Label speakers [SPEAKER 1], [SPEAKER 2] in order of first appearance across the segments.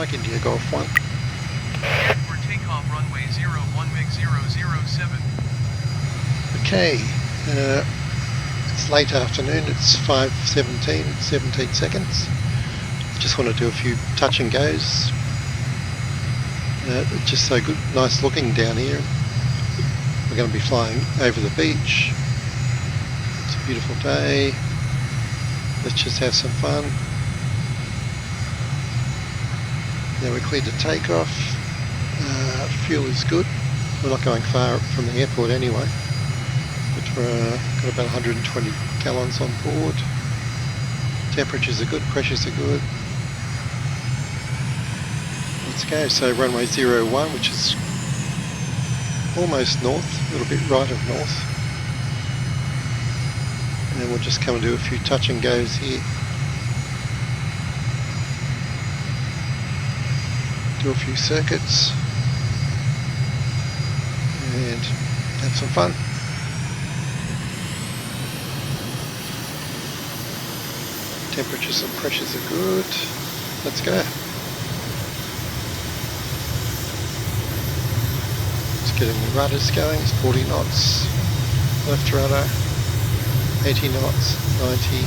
[SPEAKER 1] Mike India Golf 1.
[SPEAKER 2] For takeoff runway 01 MiG 007.
[SPEAKER 1] Okay, it's late afternoon, it's 5:17, 17 seconds. Just want to do a few touch and goes. It's just so good, nice looking down here. We're going to be flying over the beach. It's a beautiful day. Let's just have some fun. Now we're cleared to take off. Fuel is good. We're not going far from the airport anyway. But we've got about 120 gallons on board. Temperatures are good, pressures are good. Let's go. So runway 01, which is almost north, a little bit right of north. And then we'll just come and do a few touch and goes here. Do a few circuits and have some fun. Temperatures and pressures are good. Let's go. Just getting the rudders going. It's 40 knots. Left rudder. 80 knots. 90.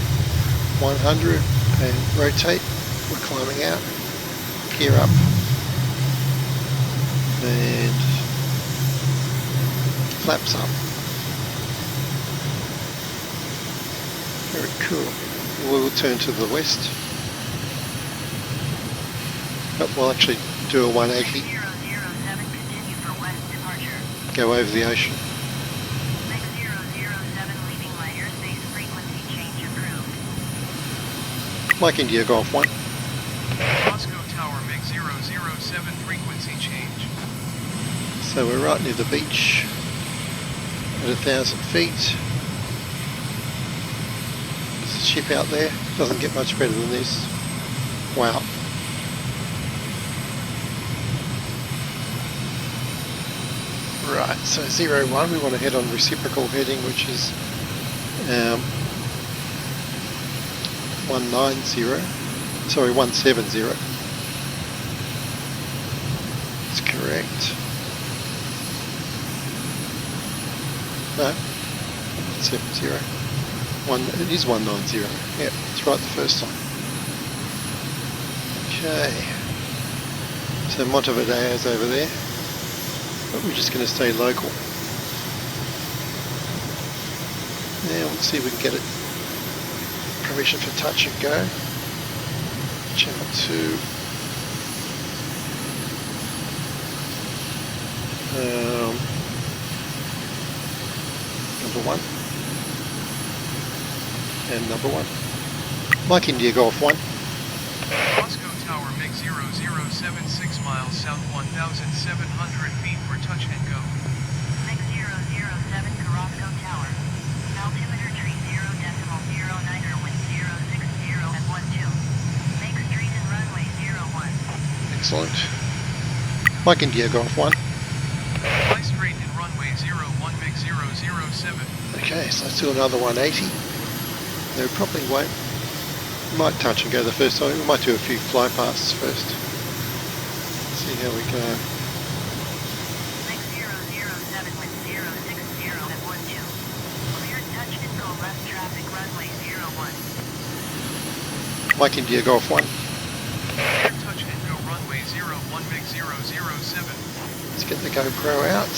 [SPEAKER 1] 100. And rotate. We're climbing out. Gear up. And flaps up. Very cool. We will turn to the west. But we'll actually do a 180.
[SPEAKER 3] 007, continue for west departure.
[SPEAKER 1] Go over the ocean.
[SPEAKER 3] MiG 007 leaving my airspace, frequency change approved.
[SPEAKER 1] Mike India Golf 1.
[SPEAKER 2] Moscow Tower MiG 007 frequency change.
[SPEAKER 1] So we're right near the beach at 1,000 feet. There's a ship out there. Doesn't get much better than this. Wow. Right, so 01, we want to head on reciprocal heading, which is 170. Sorry, 170. That's correct. No, 170. It is 190. Yep, it's right the first time. Okay. So Montevideo's over there, but we're just going to stay local. Now let's see if we can get it. Permission for touch and go. Channel 2. Number 1. And number 1. Mike India Golf 1.
[SPEAKER 2] Moscow Tower MiG 007 6 miles south 1,700 feet for touch and go.
[SPEAKER 3] MiG 007, Carrasco Tower. Altimeter tree 0.09er, wind 060 at 12. Make street and runway 01.
[SPEAKER 1] Excellent. Mike India Golf 1.
[SPEAKER 2] Fly straight in runway 01 MiG 007.
[SPEAKER 1] Okay, so let's do another 180. No, probably won't. Might touch and go the first time. We might do a few fly pasts first. See how we go.
[SPEAKER 3] MiG 007 with 060 at 12. Cleared touch and go left traffic runway 01.
[SPEAKER 1] Mike India Golf 1.
[SPEAKER 2] Clear touch and go runway 01 MiG 007.
[SPEAKER 1] Let's get the GoPro out.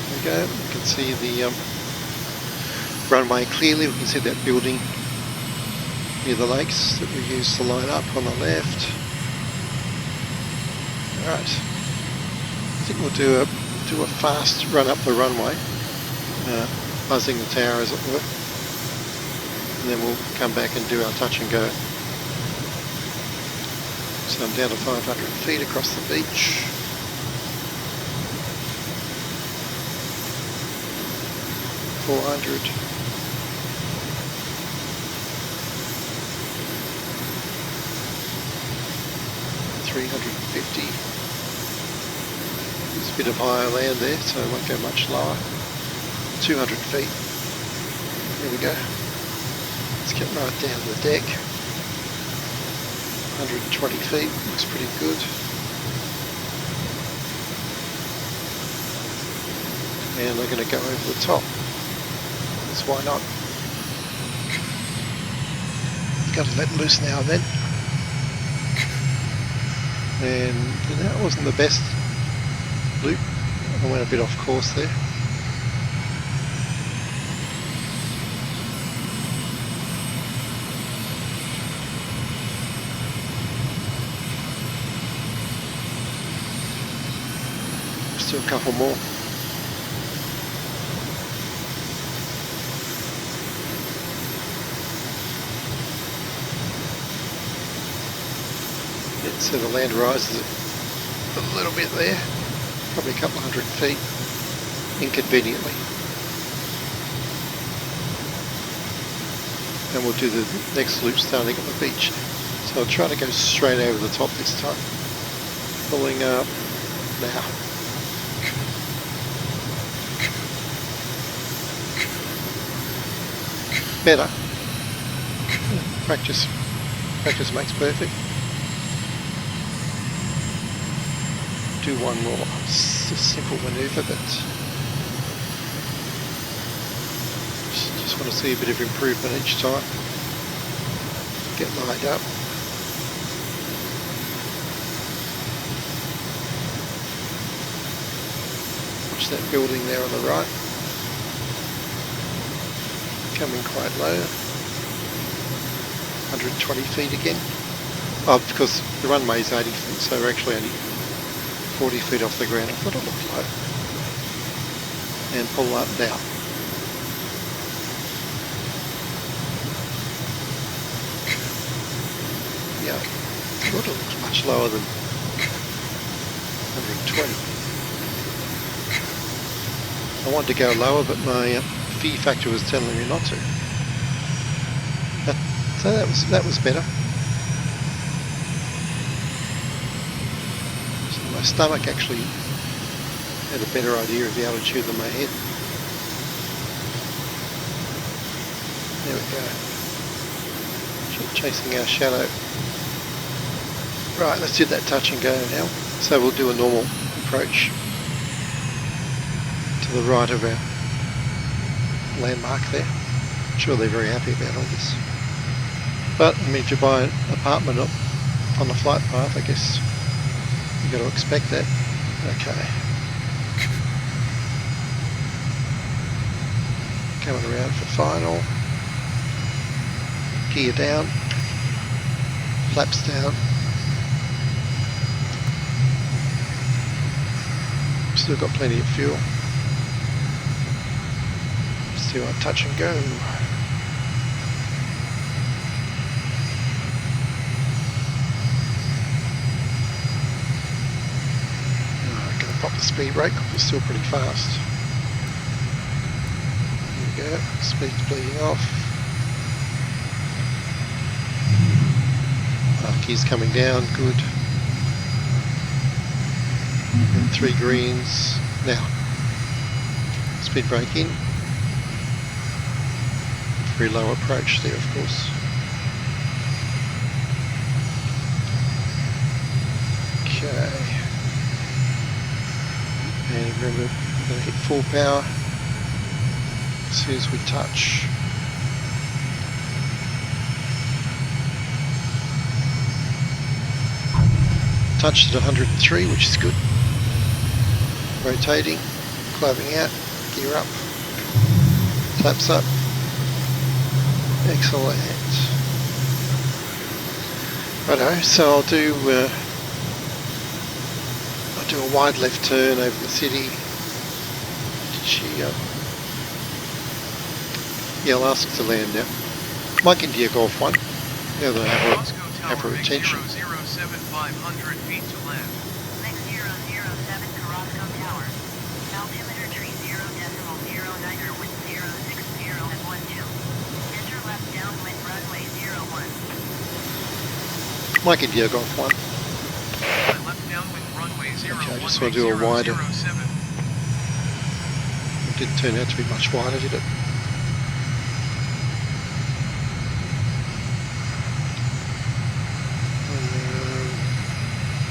[SPEAKER 1] There we go. We can see the runway clearly. We can see that building near the lakes that we used to line up on the left. Alright. I think we'll do a fast run up the runway, buzzing the tower as it were. And then we'll come back and do our touch and go. So I'm down to 500 feet across the beach. $400. 350. There's a bit of higher land there, so it won't go much lower. 200 feet. There we go. Let's get right down to the deck. 120 feet, looks pretty good. And we're going to go over the top. That's why not. You've got to let loose now and then. And that wasn't the best loop. I went a bit off course there. Still a couple more. So the land rises a little bit there, probably a couple hundred feet, inconveniently. And we'll do the next loop starting at the beach. So I'll try to go straight over the top this time. Pulling up now. Better. Practice makes perfect. Do one more. It's a simple manoeuvre, but just want to see a bit of improvement each time. Get lined up. Watch that building there on the right. Coming quite low. 120 feet again. Oh, because the runway is 80 feet, so we're actually only 40 feet off the ground. I thought it looked low. And pull up now. Yeah, I thought it looked much lower than 120. I wanted to go lower, but my fear factor was telling me not to. So that was better. My stomach actually had a better idea of the altitude than my head. There we go. Chasing our shadow. Right, let's do that touch and go now. So we'll do a normal approach to the right of our landmark there. I'm sure they're very happy about all this. But, I mean, if you buy an apartment on the flight path, I guess you've got to expect that. Okay. Coming around for final. Gear down. Flaps down. Still got plenty of fuel. Let's do our touch and go. Pop the speed brake, it's still pretty fast. There we go, speed's bleeding off. Gears coming down, good. And 3 greens. Now, speed brake in. Very low approach there, of course. Okay. And remember, we're going to hit full power as soon as we touch. Touched at 103, which is good. Rotating, climbing out, gear up, flaps up. Excellent. Righto, so I'll do a wide left turn over the city. Did she? Yeah, I'll ask to land now. Mike India Golf 1. Yeah, they have a retention.
[SPEAKER 2] 500 feet to land.
[SPEAKER 3] Mix 007 Carrasco Tower. Altimeter tree 0.009er wind 060 and 12. Enter left downwind runway 01.
[SPEAKER 1] Mike India Golf 1.
[SPEAKER 2] Left downwind runway 01.
[SPEAKER 1] Okay, I just want to do a wider. It didn't turn out to be much wider, did it?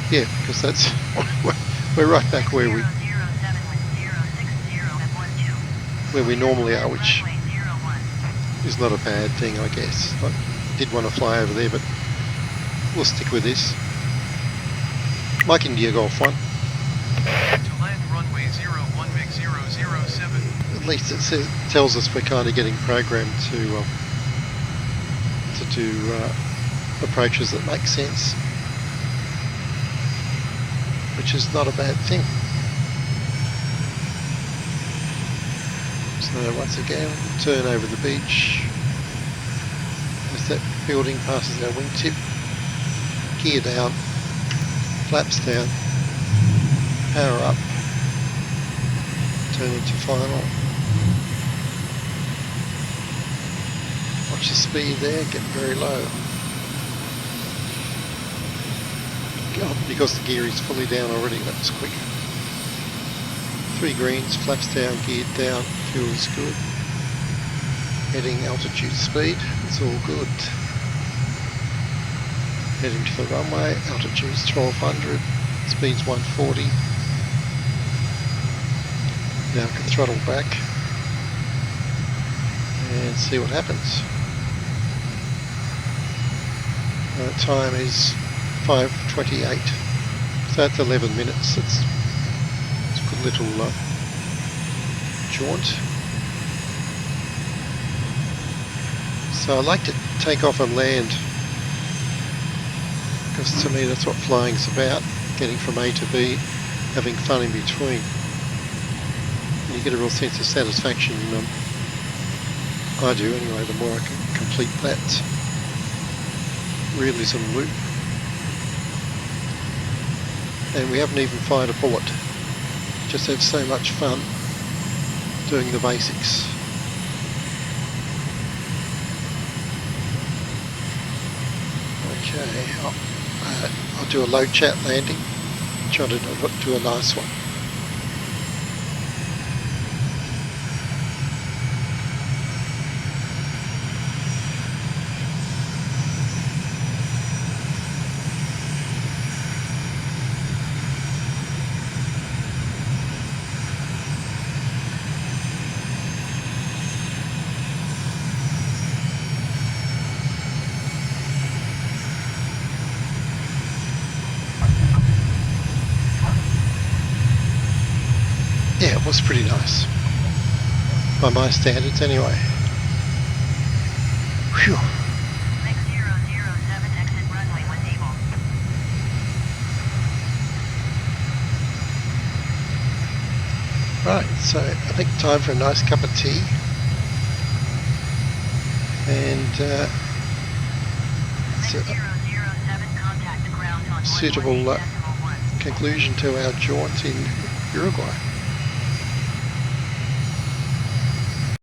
[SPEAKER 1] Yeah, because that's we're right back where we
[SPEAKER 3] 007 with 060 at 12.
[SPEAKER 1] where we normally are, which
[SPEAKER 3] Runway 01.
[SPEAKER 1] is not a bad thing, I guess. I did want to fly over there, but we'll stick with this. Mike India Golf 1.
[SPEAKER 2] To land runway 01 MiG 007.
[SPEAKER 1] At least it tells us we're kind of getting programmed to do approaches that make sense, which is not a bad thing. So once again, turn over the beach as that building passes our wingtip, gear down, flaps down, power up, turn into final. Watch the speed there, getting very low. Because the gear is fully down already, that's quick. 3 greens, flaps down, geared down, fuel is good. Heading altitude speed, it's all good. Heading to the runway, altitude is 1200, speed's 140. Now I can throttle back and see what happens. Time is 5:28, so that's 11 minutes. It's a good little jaunt. So I like to take off and land, because to me that's what flying's about, getting from A to B, having fun in between. And you get a real sense of satisfaction, I do anyway, the more I can complete that realism loop. And we haven't even fired a bullet. Just have so much fun doing the basics. Okay, I'll do a low chat landing. Try to do a nice one. Yeah, it was pretty nice. By my standards anyway. Phew.
[SPEAKER 3] MiG 007 exit runway when able.
[SPEAKER 1] Right, so I think time for a nice cup of tea. And it's
[SPEAKER 3] MiG
[SPEAKER 1] a
[SPEAKER 3] 007 contact ground on
[SPEAKER 1] suitable
[SPEAKER 3] 118.1.
[SPEAKER 1] conclusion to our jaunt in Uruguay.